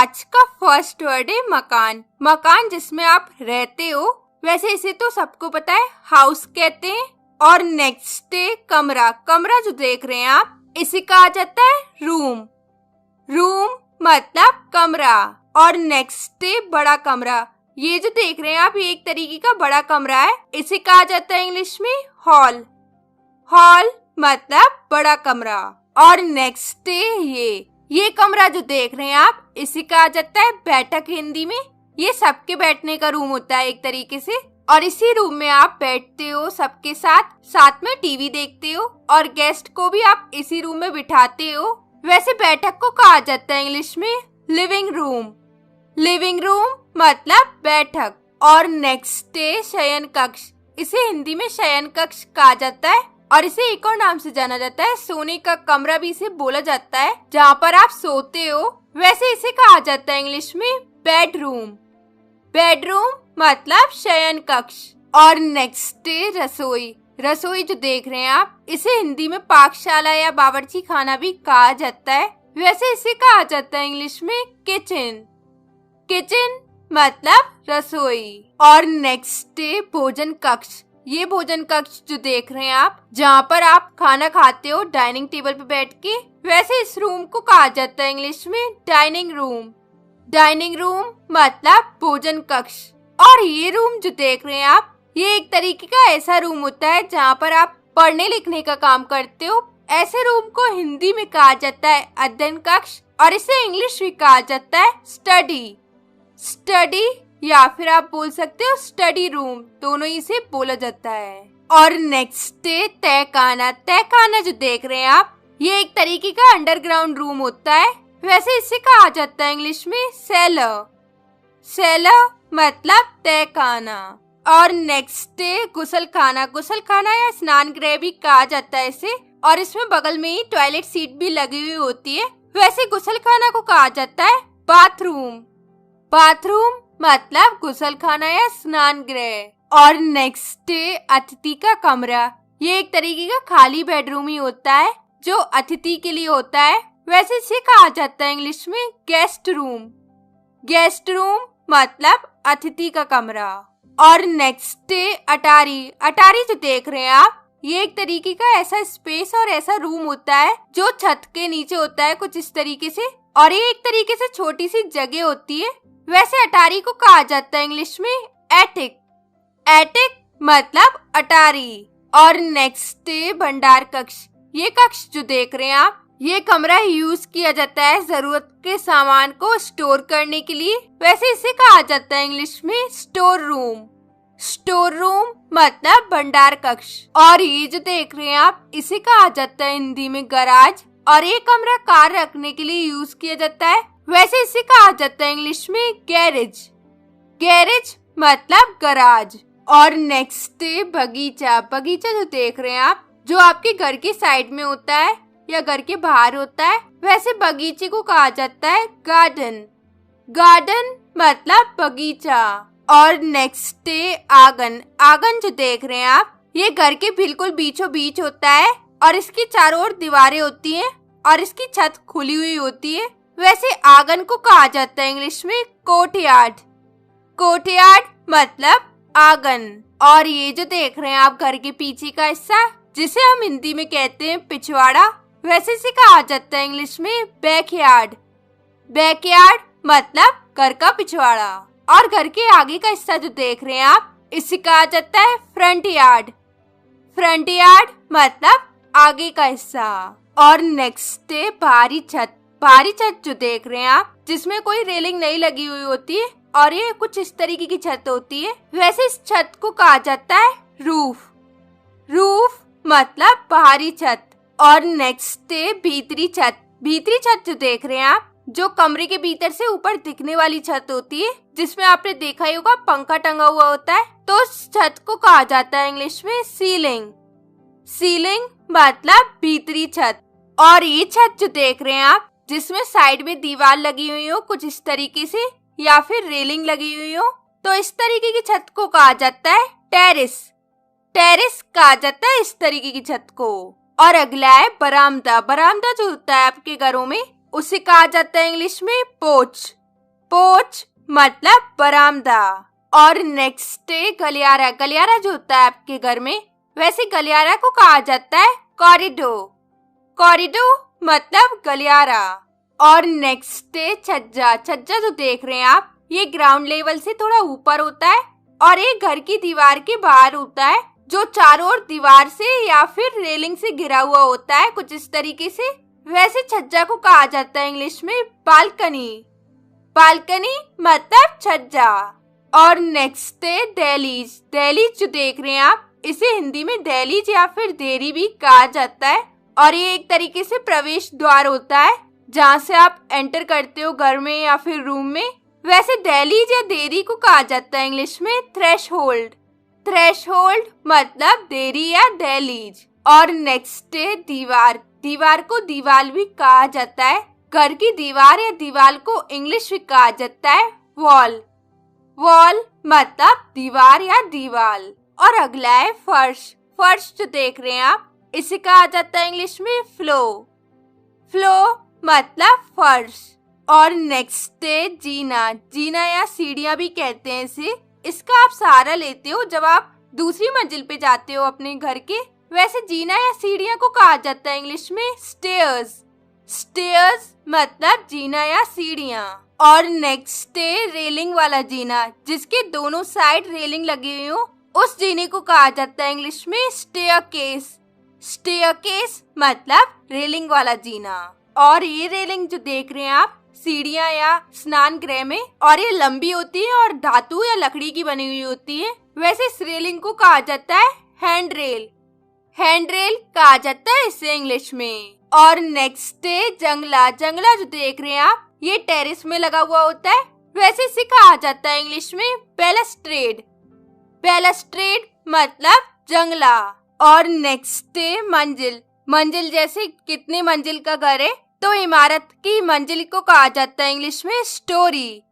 आज का first word है मकान। मकान जिसमें आप रहते हो, वैसे इसे तो सबको पता है हाउस कहते हैं। और नेक्स्ट है कमरा। कमरा जो देख रहे हैं आप, इसे कहा जाता है रूम। रूम मतलब कमरा। और नेक्स्ट है बड़ा कमरा। ये जो देख रहे हैं आप, ये एक तरीके का बड़ा कमरा है, इसे कहा जाता है इंग्लिश में हॉल। हॉल मतलब बड़ा कमरा। और नेक्स्ट है ये कमरा जो देख रहे हैं आप, इसे कहा जाता है बैठक हिंदी में। ये सबके बैठने का रूम होता है एक तरीके से, और इसी रूम में आप बैठते हो सबके साथ, साथ में टीवी देखते हो, और गेस्ट को भी आप इसी रूम में बिठाते हो। वैसे बैठक को कहा जाता है इंग्लिश में लिविंग रूम। लिविंग रूम मतलब बैठक। और नेक्स्ट है शयन कक्ष। इसे हिंदी में शयन कक्ष कहा जाता है, और इसे एक और नाम से जाना जाता है सोने का कमरा भी इसे बोला जाता है, जहाँ पर आप सोते हो। वैसे इसे कहा जाता है इंग्लिश में बेडरूम। बेडरूम मतलब शयन कक्ष। और नेक्स्ट है रसोई। रसोई जो देख रहे हैं आप, इसे हिंदी में पाकशाला या बावर्ची खाना भी कहा जाता है। वैसे इसे कहा जाता है इंग्लिश में किचन। किचन मतलब रसोई। और नेक्स्ट है भोजन कक्ष। ये भोजन कक्ष जो देख रहे हैं आप, जहाँ पर आप खाना खाते हो डाइनिंग टेबल पे बैठ के, वैसे इस रूम को कहा जाता है इंग्लिश में डाइनिंग रूम। डाइनिंग रूम मतलब भोजन कक्ष। और ये रूम जो देख रहे हैं आप, ये एक तरीके का ऐसा रूम होता है जहाँ पर आप पढ़ने लिखने का काम करते हो। ऐसे रूम को हिंदी में कहा जाता है अध्ययन कक्ष, और इसे इंग्लिश में कहा जाता है स्टडी। स्टडी या फिर आप बोल सकते हो स्टडी रूम, दोनों ही से बोला जाता है। और नेक्स्ट है तहखाना। तहखाना जो देख रहे हैं आप, ये एक तरीके का अंडरग्राउंड रूम होता है। वैसे इसे कहा जाता है इंग्लिश में सेलर। सेलर मतलब तहखाना। और नेक्स्ट है गुसलखाना। गुसलखाना या स्नान गृह भी कहा जाता है इसे, और इसमें बगल में ही टॉयलेट सीट भी लगी हुई होती है। वैसे गुसलखाना को कहा जाता है बाथरूम। बाथरूम मतलब गुसलखाना या स्नान गृह। और नेक्स्ट है अतिथि का कमरा। ये एक तरीके का खाली बेडरूम ही होता है जो अतिथि के लिए होता है। वैसे इसे कहा जाता है इंग्लिश में गेस्ट रूम। गेस्ट रूम मतलब अतिथि का कमरा। और नेक्स्ट है अटारी। अटारी जो देख रहे हैं आप, ये एक तरीके का ऐसा स्पेस और ऐसा रूम होता है जो छत के नीचे होता है कुछ इस तरीके से, और ये एक तरीके से छोटी सी जगह होती है। वैसे अटारी को कहा जाता है इंग्लिश में एटिक। एटिक मतलब अटारी। और नेक्स्ट है भंडार कक्ष। ये कक्ष जो देख रहे हैं आप, ये कमरा यूज किया जाता है जरूरत के सामान को स्टोर करने के लिए। वैसे इसे कहा जाता है इंग्लिश में स्टोर रूम। स्टोर रूम मतलब भंडार कक्ष। और ये जो देख रहे हैं आप, इसे कहा जाता है हिंदी में गराज, और ये कमरा कार रखने के लिए यूज किया जाता है। वैसे इसे कहा जाता है इंग्लिश में गैरेज। गैरेज मतलब गराज। और नेक्स्ट है बगीचा। बगीचा जो देख रहे हैं आप, जो आपके घर के साइड में होता है या घर के बाहर होता है, वैसे बगीचे को कहा जाता है गार्डन। गार्डन मतलब बगीचा। और नेक्स्ट है आंगन। आंगन जो देख रहे हैं आप, ये घर के बिल्कुल बीचों बीच होता है, और इसकी चारों ओर दीवारें होती हैं, और इसकी छत खुली हुई होती है। वैसे आंगन को कहा जाता है इंग्लिश में कोर्टयार्ड। कोर्टयार्ड मतलब आंगन। और ये जो देख रहे हैं आप घर के पीछे का हिस्सा, जिसे हम हिंदी में कहते हैं पिछवाड़ा, वैसे इसे कहा जाता है इंग्लिश में बैकयार्ड। बैकयार्ड मतलब घर का पिछवाड़ा। और घर के आगे का हिस्सा जो देख रहे हैं आप, इसे कहा जाता है फ्रंट यार्ड। फ्रंट यार्ड मतलब आगे का हिस्सा। और नेक्स्ट है बाहरी छत। बाहरी छत जो देख रहे हैं आप, जिसमें कोई रेलिंग नहीं लगी हुई होती है, और ये कुछ इस तरीके की छत होती है। वैसे इस छत को कहा जाता है रूफ। रूफ मतलब बाहरी छत। और नेक्स्ट है भीतरी छत। भीतरी छत जो देख रहे हैं आप, जो कमरे के भीतर से ऊपर दिखने वाली छत होती है, जिसमें आपने देखा ही होगा पंखा टंगा हुआ होता है, तो उस छत को कहा जाता है इंग्लिश में सीलिंग। सीलिंग मतलब भीतरी छत। और ये छत जो देख रहे हैं आप, जिसमें साइड में दीवार लगी हुई हो कुछ इस तरीके से, या फिर रेलिंग लगी हुई हो, तो इस तरीके की छत को कहा जाता है टेरेस। टेरेस कहा जाता है इस तरीके की छत को। और अगला है बरामदा। बरामदा जो होता है आपके घरों में, उसे कहा जाता है इंग्लिश में पोर्च। पोर्च मतलब बरामदा। और नेक्स्ट है गलियारा। गलियारा जो होता है आपके घर में, वैसे गलियारा को कहा जाता है कॉरिडोर। कॉरिडोर मतलब गलियारा। और नेक्स्ट है छज्जा। छज्जा जो देख रहे हैं आप, ये ग्राउंड लेवल से थोड़ा ऊपर होता है और ये घर की दीवार के बाहर होता है, जो चारों ओर दीवार से या फिर रेलिंग से घिरा हुआ होता है, कुछ इस तरीके से। वैसे छज्जा को कहा जाता है इंग्लिश में बालकनी। बालकनी मतलब छज्जा। और नेक्स्ट है दहलीज। दहलीज जो देख रहे हैं आप, इसे हिंदी में दहलीज या फिर देरी भी कहा जाता है और ये एक तरीके से प्रवेश द्वार होता है जहाँ से आप एंटर करते हो घर में या फिर रूम में। वैसे दहलीज या देरी को कहा जाता है इंग्लिश में थ्रेशहोल्ड। थ्रेशहोल्ड मतलब देरी या दहलीज। और नेक्स्ट है दीवार। दीवार को दीवार भी कहा जाता है। घर की दीवार या दीवार को इंग्लिश में कहा जाता है वॉल। वॉल मतलब दीवार या दीवार। और अगला है फर्श। फर्श जो देख रहे हैं आप, इसे कहा जाता है इंग्लिश में फ्लो। फ्लो मतलब फर्श। और नेक्स्ट है जीना। जीना या सीढ़ियां भी कहते हैं इसे। इसका आप सहारा लेते हो जब आप दूसरी मंजिल पे जाते हो अपने घर के। वैसे जीना या सीढ़ियां को कहा जाता है इंग्लिश में स्टेयर्स। स्टेयर्स मतलब जीना या सीढ़ियां। और नेक्स्ट है रेलिंग वाला जीना, जिसके दोनों साइड रेलिंग लगी हुई हो, उस जीने को कहा जाता है इंग्लिश में स्टेयरकेस। स्टेयरकेस मतलब रेलिंग वाला जीना। और ये रेलिंग जो देख रहे हैं आप, सीढ़ियां या स्नान गृह में, और ये लंबी होती है और धातु या लकड़ी की बनी हुई होती है। वैसे इस रेलिंग को कहा जाता है हैंड रेल। हैंड रेल कहा जाता है इसे इंग्लिश में। और नेक्स्ट है जंगला। जंगला जो देख रहे हैं आप, ये टेरेस में लगा हुआ होता है। वैसे इसे कहा जाता है इंग्लिश में बैलस्ट्रेड। बैलस्ट्रेड मतलब जंगला। और नेक्स्ट है मंजिल। मंजिल जैसे कितने मंजिल का घर है, तो इमारत की मंजिल को कहा जाता है इंग्लिश में स्टोरी।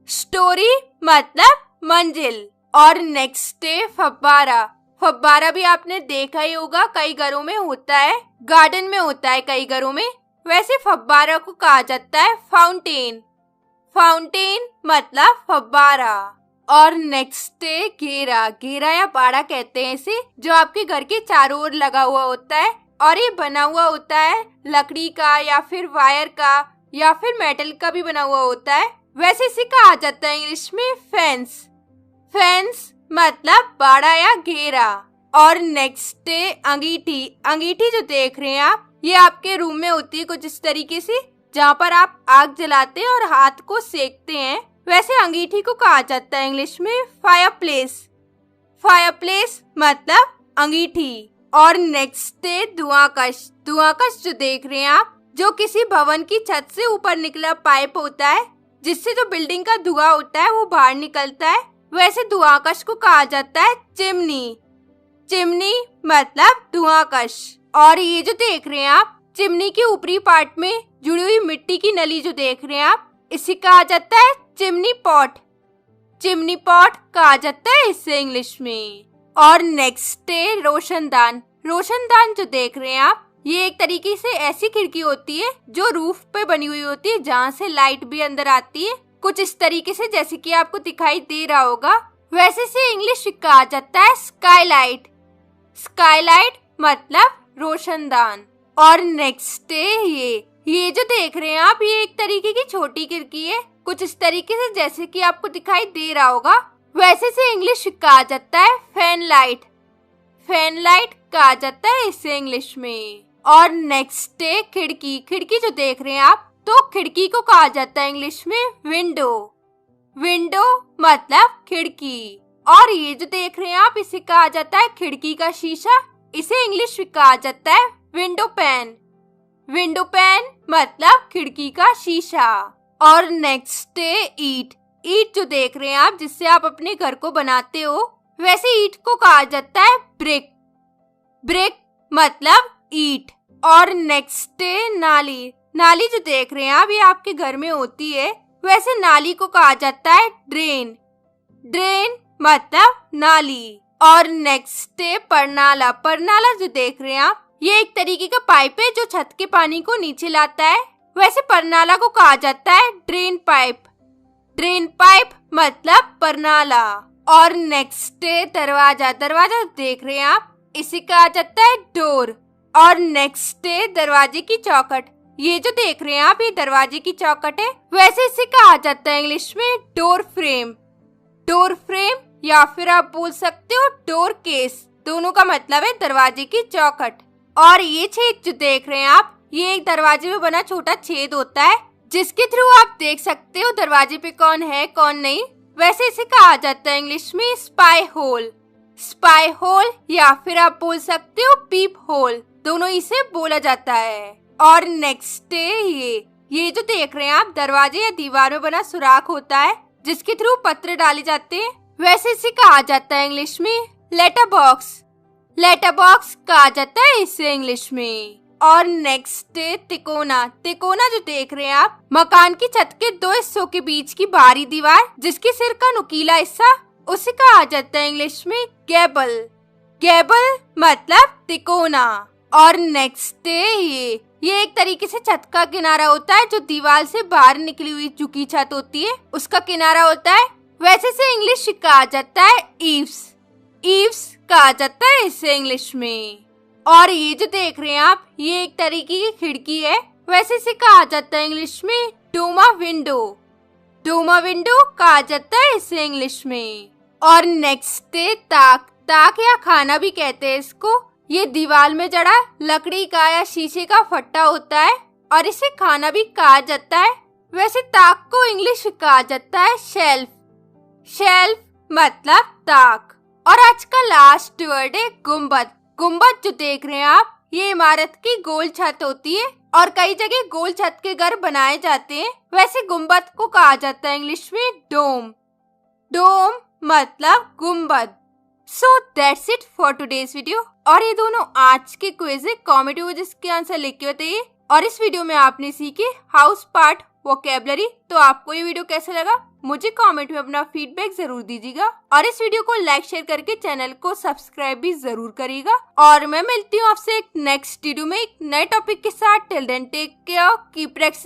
स्टोरी मतलब मंजिल। और नेक्स्ट है फव्वारा। फव्वारा भी आपने देखा ही होगा, कई घरों में होता है, गार्डन में होता है कई घरों में। वैसे फव्वारा को कहा जाता है फाउंटेन। फाउंटेन मतलब फव्वारा। और नेक्स्ट है घेरा। घेरा या बाड़ा कहते हैं इसे, जो आपके घर के चारों ओर लगा हुआ होता है और ये बना हुआ होता है लकड़ी का या फिर वायर का या फिर मेटल का भी बना हुआ होता है। वैसे इसे कहा जाता है इंग्लिश में फेंस। फेंस मतलब बाड़ा या घेरा। और नेक्स्ट है अंगीठी। अंगीठी जो देख रहे हैं आप, ये आपके रूम में होती है कुछ इस तरीके से, जहाँ पर आप आग जलाते हैं और हाथ को सेकते हैं। वैसे अंगीठी को कहा जाता है इंग्लिश में फायरप्लेस। फायरप्लेस मतलब अंगीठी। और नेक्स्ट है धुआंकश। धुआंकश जो देख रहे हैं आप, जो किसी भवन की छत से ऊपर निकला पाइप होता है, जिससे जो बिल्डिंग का धुआं होता है वो बाहर निकलता है। वैसे धुआंकश को कहा जाता है चिमनी। चिमनी मतलब धुआंकश। और ये जो देख रहे हैं आप, चिमनी के ऊपरी पार्ट में जुड़ी हुई मिट्टी की नली जो देख रहे हैं आप, इसे कहा जाता है चिमनी पॉट। चिमनी पॉट कहा जाता है इसे इंग्लिश में। और नेक्स्ट है रोशनदान। रोशनदान जो देख रहे हैं आप, ये एक तरीके से ऐसी खिड़की होती है जो रूफ पे बनी हुई होती है, जहाँ से लाइट भी अंदर आती है, कुछ इस तरीके से जैसे कि आपको दिखाई दे रहा होगा। वैसे से इंग्लिश में कहा जाता है स्काईलाइट। स्काईलाइट मतलब रोशनदान। और नेक्स्ट है ये जो देख रहे हैं आप, ये एक तरीके की छोटी खिड़की है, कुछ इस तरीके से जैसे कि आपको दिखाई दे रहा होगा। वैसे से इंग्लिश में कहा जाता है फैन लाइट। फैन लाइट कहा जाता है इसे इंग्लिश में। और नेक्स्ट है खिड़की। खिड़की जो देख रहे हैं आप, तो खिड़की को कहा जाता है इंग्लिश में विंडो। विंडो मतलब खिड़की। और ये जो देख रहे हैं आप, इसे कहा जाता है खिड़की का शीशा। इसे इंग्लिश में कहा जाता है विंडो पैन। विंडो पैन मतलब खिड़की का शीशा। और नेक्स्ट है ईंट। ईंट जो देख रहे हैं आप, जिससे आप अपने घर को बनाते हो, वैसे ईंट को कहा जाता है ब्रिक। ब्रिक मतलब ईंट। और नेक्स्ट है नाली। नाली जो देख रहे हैं आप, ये आपके घर में होती है। वैसे नाली को कहा जाता है ड्रेन। ड्रेन मतलब नाली। और नेक्स्ट है परनाला। परनाला जो देख रहे हैं आप, ये एक तरीके का पाइप है जो छत के पानी को नीचे लाता है। वैसे परनाला को कहा जाता है ड्रेन पाइप। ड्रेन पाइप मतलब परनाला। और नेक्स्ट है दरवाजा। दरवाजा देख रहे हैं आप, इसी का आ जाता है डोर। और नेक्स्ट है दरवाजे की चौखट। ये जो देख रहे हैं आप, ये दरवाजे की चौखट है। वैसे इसी का आ जाता है इंग्लिश में डोर फ्रेम। डोर फ्रेम या फिर आप बोल सकते हो डोर केस, दोनों का मतलब है दरवाजे की चौखट। और ये छेद जो देख रहे हैं आप, ये एक दरवाजे में बना छोटा छेद होता है, जिसके थ्रू आप देख सकते हो दरवाजे पे कौन है कौन नहीं। वैसे इसे कहा जाता है इंग्लिश में स्पाई होल। स्पाई होल या फिर आप बोल सकते हो पीप होल, दोनों इसे बोला जाता है। और नेक्स्ट है ये जो देख रहे हैं आप, दरवाजे या दीवार में बना सुराख होता है, जिसके थ्रू पत्र डाले जाते हैं। वैसे इसे कहा जाता है इंग्लिश में लेटर बॉक्स। लेटर बॉक्स कहा जाता है इसे इंग्लिश में। और नेक्स्ट है तिकोना। तिकोना जो देख रहे हैं आप, मकान की छत के दो हिस्सों के बीच की बाहरी दीवार, जिसके सिर का नुकीला हिस्सा, उसे कहा जाता है इंग्लिश में गैबल। गैबल मतलब तिकोना। और नेक्स्ट है ये एक तरीके से छत का किनारा होता है, जो दीवार से बाहर निकली हुई झुकी छत होती है, उसका किनारा होता है। वैसे से इंग्लिश कहा जाता है ईव्स। ईव्स कहा जाता है इसे इंग्लिश में। और ये जो देख रहे हैं आप, ये एक तरीके की खिड़की है। वैसे इसे कहा जाता है इंग्लिश में डोमा विंडो। डोमा विंडो कहा जाता है इसे इंग्लिश में। और नेक्स्ट है ताक। ताक या खाना भी कहते हैं इसको। ये दीवार में जड़ा लकड़ी का या शीशे का फट्टा होता है, और इसे खाना भी कहा जाता है। वैसे ताक को इंग्लिश कहा जाता है शेल्फ। शेल्फ मतलब ताक। और आज का लास्ट वर्ड है गुम्बद। गुम्बद जो देख रहे हैं आप, ये इमारत की गोल छत होती है, और कई जगह गोल छत के घर बनाए जाते हैं। वैसे गुम्बद को कहा जाता है इंग्लिश में डोम। डोम मतलब गुम्बद। So that's it for today's video. और ये दोनों आज के क्विज है, कॉमेडी हो जिसके आंसर लिख के बताइए। और इस वीडियो में आपने सीखे हाउस पार्ट वोकैबुलरी। तो आपको ये वीडियो कैसा लगा, मुझे कमेंट में अपना फीडबैक जरूर दीजिएगा। और इस वीडियो को लाइक शेयर करके चैनल को सब्सक्राइब भी जरूर करिएगा। और मैं मिलती हूँ आपसे एक नेक्स्ट वीडियो में एक नए टॉपिक के साथ। Till then take care, keep practising.